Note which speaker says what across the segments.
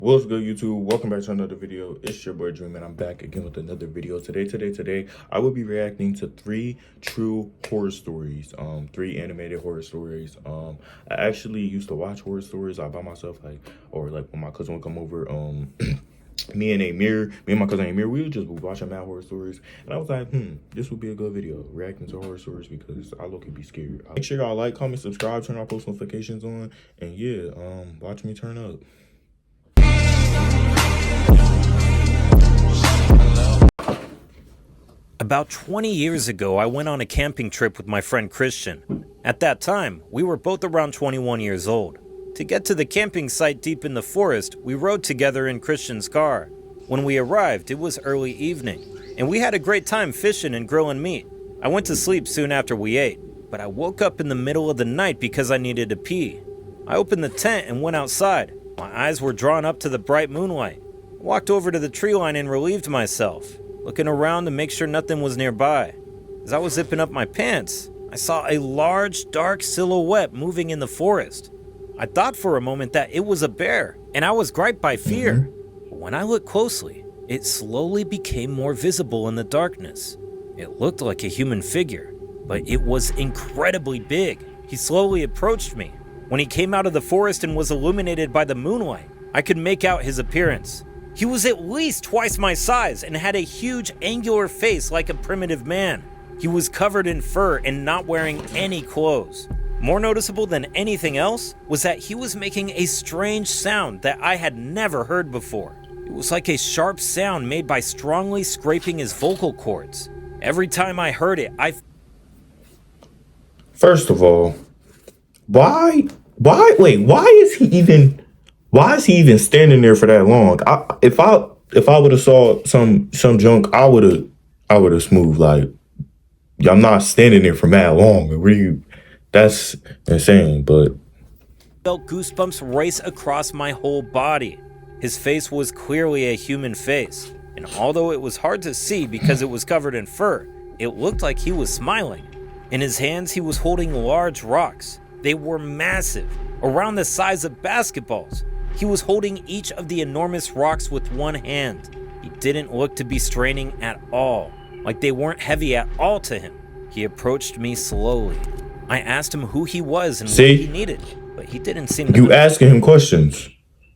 Speaker 1: What's good, YouTube? Welcome back to another video. It's your boy Dream, and I'm back again with another video. Today, I will be reacting to three true horror stories. Three animated horror stories. I actually used to watch horror stories all by myself, or when my cousin would come over. Me and my cousin Amir, we would just be watching mad horror stories, and I was like, this would be a good video, reacting to horror stories, because I look could be scared. Make sure y'all like, comment, subscribe, turn our post notifications on, and yeah, watch me turn up.
Speaker 2: About 20 years ago, I went on a camping trip with my friend Christian. At that time, we were both around 21 years old. To get to the camping site deep in the forest, we rode together in Christian's car. When we arrived, it was early evening, and we had a great time fishing and grilling meat. I went to sleep soon after we ate, but I woke up in the middle of the night because I needed to pee. I opened the tent and went outside. My eyes were drawn up to the bright moonlight. I walked over to the tree line and relieved myself, looking around to make sure nothing was nearby. As I was zipping up my pants, I saw a large, dark silhouette moving in the forest. I thought for a moment that it was a bear, and I was gripped by fear. But when I looked closely, it slowly became more visible in the darkness. It looked like a human figure, but it was incredibly big. He slowly approached me. When he came out of the forest and was illuminated by the moonlight, I could make out his appearance. He was at least twice my size and had a huge angular face like a primitive man. He was covered in fur and not wearing any clothes. More noticeable than anything else was that he was making a strange sound that I had never heard before. It was like a sharp sound made by strongly scraping his vocal cords. Every time I heard it,
Speaker 1: First of all, why is he even standing there for that long? If I would have saw some junk, I would have smoothed. Like, I'm not standing there for mad long. That's insane. But
Speaker 2: felt goosebumps race across my whole body. His face was clearly a human face, and although it was hard to see because it was covered in fur, it looked like he was smiling. In his hands, he was holding large rocks. They were massive, around the size of basketballs. He was holding each of the enormous rocks with one hand. He didn't look to be straining at all, like they weren't heavy at all to him. He approached me slowly. I asked him who he was and what he needed, but he didn't seem to
Speaker 1: You asking him questions.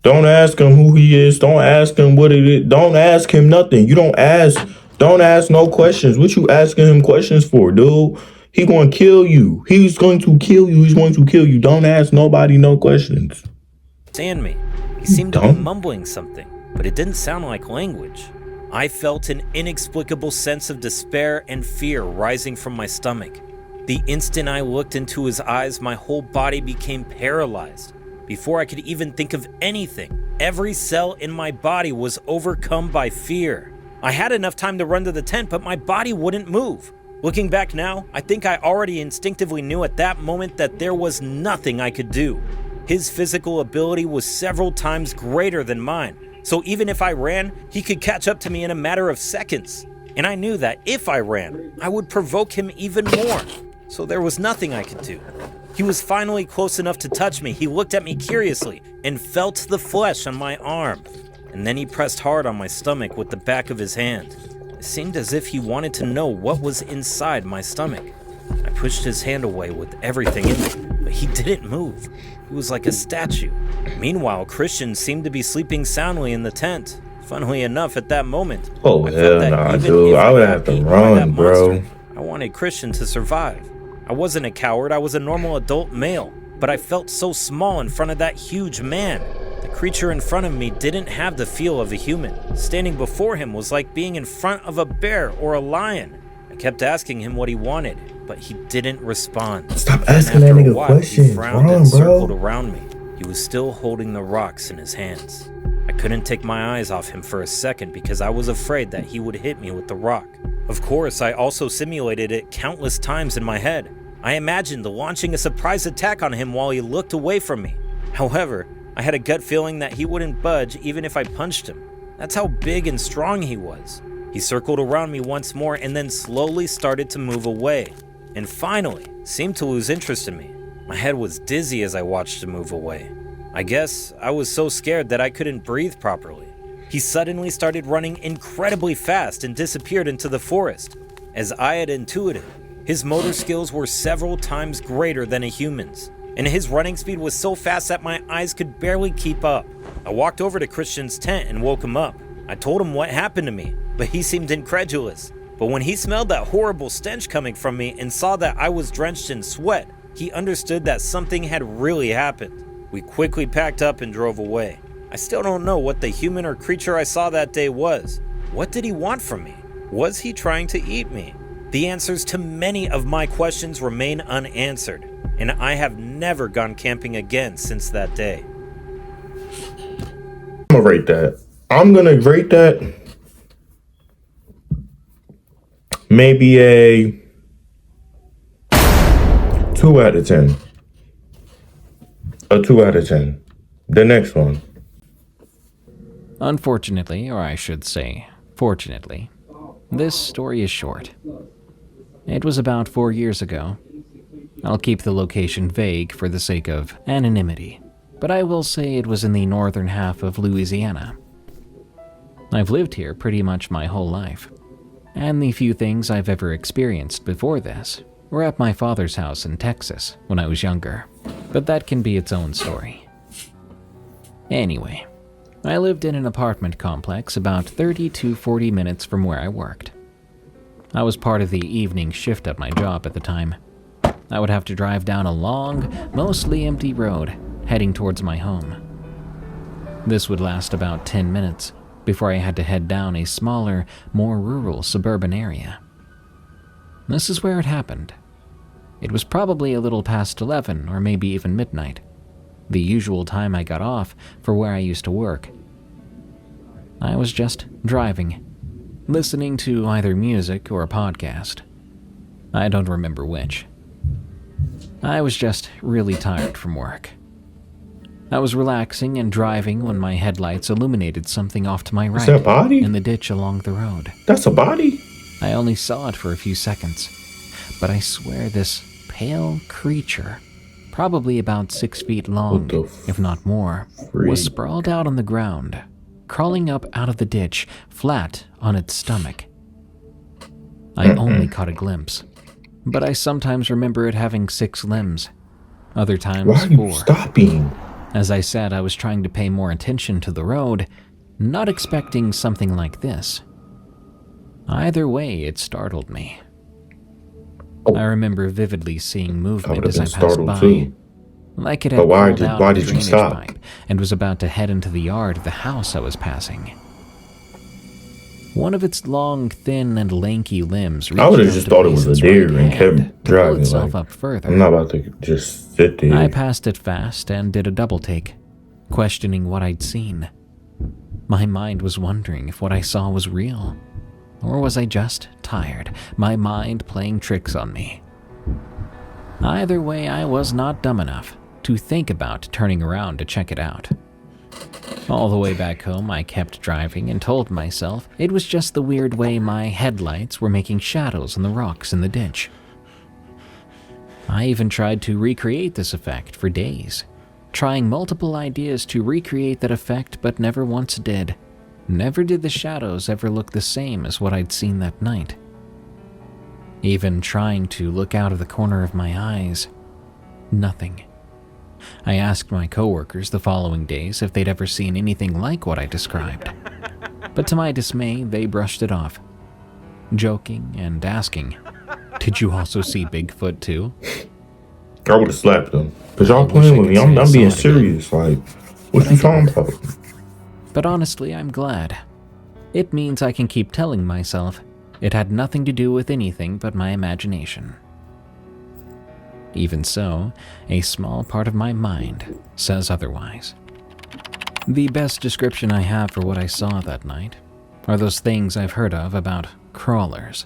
Speaker 1: Don't ask him who he is. Don't ask him what it is. Don't ask him nothing. Don't ask no questions. What you asking him questions for, dude? He gonna kill you. He's going to kill you. He's going to kill you. Don't ask nobody no questions.
Speaker 2: Understand me. He seemed to be mumbling something, but it didn't sound like language. I felt an inexplicable sense of despair and fear rising from my stomach. The instant I looked into his eyes, my whole body became paralyzed. Before I could even think of anything, every cell in my body was overcome by fear. I had enough time to run to the tent, but my body wouldn't move. Looking back now, I think I already instinctively knew at that moment that there was nothing I could do. His physical ability was several times greater than mine, so even if I ran, he could catch up to me in a matter of seconds. And I knew that if I ran, I would provoke him even more, so there was nothing I could do. He was finally close enough to touch me. He looked at me curiously and felt the flesh on my arm, and then he pressed hard on my stomach with the back of his hand. It seemed as if he wanted to know what was inside my stomach. I pushed his hand away with everything in me, but he didn't move. He was like a statue. Meanwhile, Christian seemed to be sleeping soundly in the tent. Funnily enough, at that moment,
Speaker 1: Oh, hell nah, dude. I would have to run, bro.
Speaker 2: I wanted Christian to survive. I wasn't a coward. I was a normal adult male, but I felt so small in front of that huge man. The creature in front of me didn't have the feel of a human. Standing before him was like being in front of a bear or a lion. I kept asking him what he wanted, but he didn't respond.
Speaker 1: Stop asking that nigga questions.
Speaker 2: He frowned and circled around me. He was still holding the rocks in his hands. I couldn't take my eyes off him for a second because I was afraid that he would hit me with the rock. Of course, I also simulated it countless times in my head. I imagined launching a surprise attack on him while he looked away from me. However, I had a gut feeling that he wouldn't budge even if I punched him. That's how big and strong he was. He circled around me once more and then slowly started to move away, and finally seemed to lose interest in me. My head was dizzy as I watched him move away. I guess I was so scared that I couldn't breathe properly. He suddenly started running incredibly fast and disappeared into the forest. As I had intuited, his motor skills were several times greater than a human's, and his running speed was so fast that my eyes could barely keep up. I walked over to Christian's tent and woke him up. I told him what happened to me, but he seemed incredulous. But when he smelled that horrible stench coming from me and saw that I was drenched in sweat, he understood that something had really happened. We quickly packed up and drove away. I still don't know what the human or creature I saw that day was. What did he want from me? Was he trying to eat me? The answers to many of my questions remain unanswered, and I have never gone camping again since that day.
Speaker 1: I'm gonna rate that maybe a 2 out of 10. A 2 out of 10. The next one.
Speaker 3: Unfortunately, or I should say, fortunately, this story is short. It was about 4 years ago. I'll keep the location vague for the sake of anonymity, but I will say it was in the northern half of Louisiana. I've lived here pretty much my whole life, and the few things I've ever experienced before this were at my father's house in Texas when I was younger, but that can be its own story. Anyway, I lived in an apartment complex about 30 to 40 minutes from where I worked. I was part of the evening shift at my job at the time. I would have to drive down a long, mostly empty road heading towards my home. This would last about 10 minutes before I had to head down a smaller, more rural suburban area. This is where it happened. It was probably a little past 11 or maybe even midnight, the usual time I got off for where I used to work. I was just driving, listening to either music or a podcast. I don't remember which. I was just really tired from work. I was relaxing and driving when my headlights illuminated something off to my right
Speaker 1: that a body?
Speaker 3: in the ditch along the road.
Speaker 1: That's a body?
Speaker 3: I only saw it for a few seconds, but I swear this pale creature, probably about 6 feet long, if not more, was sprawled out on the ground, crawling up out of the ditch, flat on its stomach. I only caught a glimpse, but I sometimes remember it having 6 limbs, other times
Speaker 1: Why are you
Speaker 3: 4.
Speaker 1: stopping?
Speaker 3: As I said, I was trying to pay more attention to the road, not expecting something like this. Either way, it startled me. I remember vividly seeing movement as I passed by,
Speaker 1: too.
Speaker 3: like it had
Speaker 1: But
Speaker 3: crawled out
Speaker 1: why
Speaker 3: of the
Speaker 1: did you
Speaker 3: drainage
Speaker 1: stop?
Speaker 3: pipe and was about to head into the yard of the house I was passing. One of its long, thin, and lanky limbs reached
Speaker 1: I would have
Speaker 3: out
Speaker 1: just
Speaker 3: to
Speaker 1: thought it
Speaker 3: place
Speaker 1: was a
Speaker 3: its
Speaker 1: deer
Speaker 3: right
Speaker 1: and
Speaker 3: hand
Speaker 1: kept
Speaker 3: to pull
Speaker 1: driving.
Speaker 3: itself
Speaker 1: Like,
Speaker 3: up further.
Speaker 1: I'm not about to just sit there.
Speaker 3: I passed it fast and did a double take, questioning what I'd seen. My mind was wondering if what I saw was real, or was I just tired, my mind playing tricks on me. Either way, I was not dumb enough to think about turning around to check it out. All the way back home, I kept driving and told myself it was just the weird way my headlights were making shadows on the rocks in the ditch. I even tried to recreate this effect for days, trying multiple ideas to recreate that effect, but never once did. Never did the shadows ever look the same as what I'd seen that night. Even trying to look out of the corner of my eyes, nothing. I asked my coworkers the following days if they'd ever seen anything like what I described, but to my dismay, they brushed it off, joking and asking, "Did you also see Bigfoot too?"
Speaker 1: I would have slapped them. Because y'all playing with me. I'm being serious. Like, what you talking about?
Speaker 3: But honestly, I'm glad. It means I can keep telling myself it had nothing to do with anything but my imagination. Even so, a small part of my mind says otherwise. The best description I have for what I saw that night are those things I've heard of about crawlers.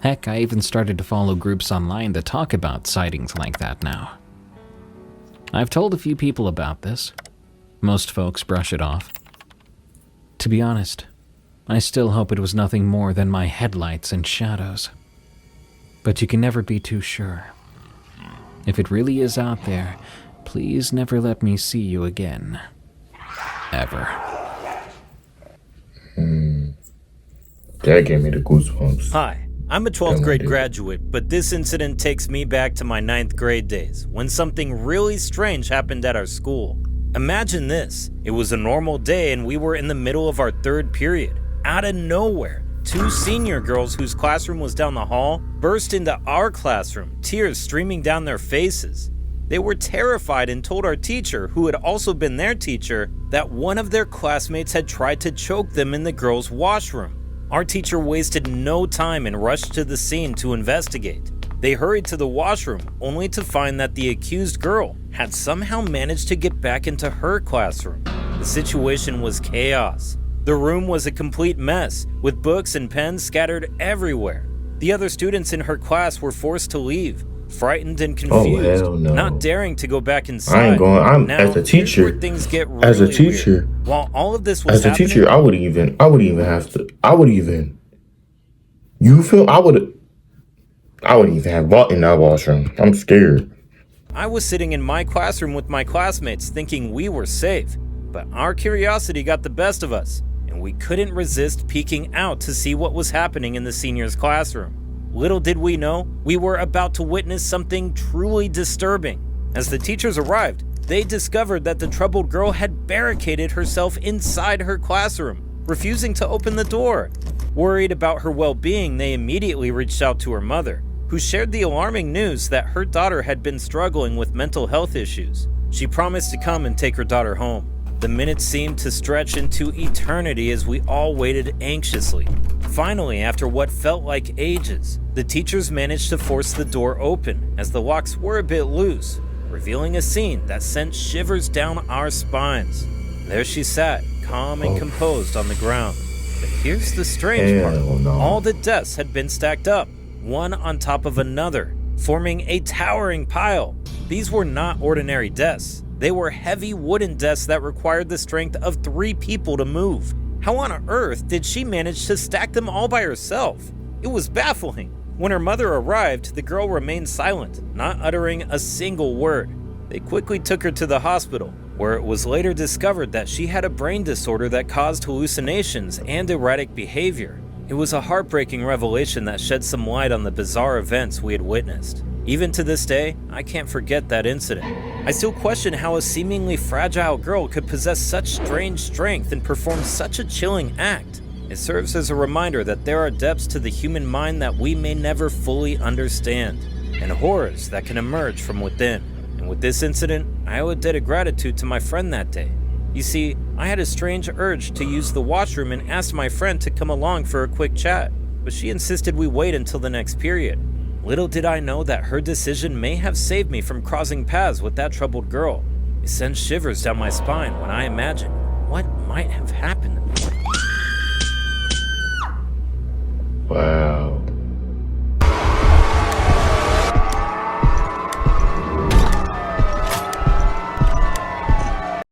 Speaker 3: Heck, I even started to follow groups online that talk about sightings like that now. I've told a few people about this. Most folks brush it off. To be honest, I still hope it was nothing more than my headlights and shadows. But you can never be too sure. If it really is out there, Please never let me see you again. Ever.
Speaker 1: That gave me the goosebumps.
Speaker 2: Hi, I'm a 12th grade graduate, but this incident takes me back to my 9th grade days when something really strange happened at our school. Imagine this. It was a normal day and we were in the middle of our 3rd period. Out of nowhere, 2 senior girls whose classroom was down the hall burst into our classroom, tears streaming down their faces. They were terrified and told our teacher, who had also been their teacher, that one of their classmates had tried to choke them in the girls' washroom. Our teacher wasted no time and rushed to the scene to investigate. They hurried to the washroom, only to find that the accused girl had somehow managed to get back into her classroom. The situation was chaos. The room was a complete mess, with books and pens scattered everywhere. The other students in her class were forced to leave, frightened and confused,
Speaker 1: hell no.
Speaker 2: not daring to go back inside.
Speaker 1: I ain't going.
Speaker 2: Now,
Speaker 1: As a
Speaker 2: here's
Speaker 1: teacher.
Speaker 2: where things get really
Speaker 1: As a teacher.
Speaker 2: weird. While all of this was
Speaker 1: As a
Speaker 2: happening,
Speaker 1: teacher, I would even have to. You feel? I would even have bought in that washroom. I'm scared.
Speaker 2: I was sitting in my classroom with my classmates thinking we were safe, but our curiosity got the best of us, and we couldn't resist peeking out to see what was happening in the seniors' classroom. Little did we know, we were about to witness something truly disturbing. As the teachers arrived, they discovered that the troubled girl had barricaded herself inside her classroom, refusing to open the door. Worried about her well-being, they immediately reached out to her mother, who shared the alarming news that her daughter had been struggling with mental health issues. She promised to come and take her daughter home. The minutes seemed to stretch into eternity as we all waited anxiously. Finally, after what felt like ages, the teachers managed to force the door open as the locks were a bit loose, revealing a scene that sent shivers down our spines. There she sat, calm and composed on the ground. But here's the strange part.
Speaker 1: No.
Speaker 2: All the desks had been stacked up, one on top of another, forming a towering pile. These were not ordinary desks. They were heavy wooden desks that required the strength of 3 people to move. How on earth did she manage to stack them all by herself? It was baffling. When her mother arrived, the girl remained silent, not uttering a single word. They quickly took her to the hospital, where it was later discovered that she had a brain disorder that caused hallucinations and erratic behavior. It was a heartbreaking revelation that shed some light on the bizarre events we had witnessed. Even to this day, I can't forget that incident. I still question how a seemingly fragile girl could possess such strange strength and perform such a chilling act. It serves as a reminder that there are depths to the human mind that we may never fully understand, and horrors that can emerge from within. And with this incident, I owe a debt of gratitude to my friend that day. You see, I had a strange urge to use the washroom and asked my friend to come along for a quick chat, but she insisted we wait until the next period. Little did I know that her decision may have saved me from crossing paths with that troubled girl. It sends shivers down my spine when I imagine what might have happened.
Speaker 1: Wow.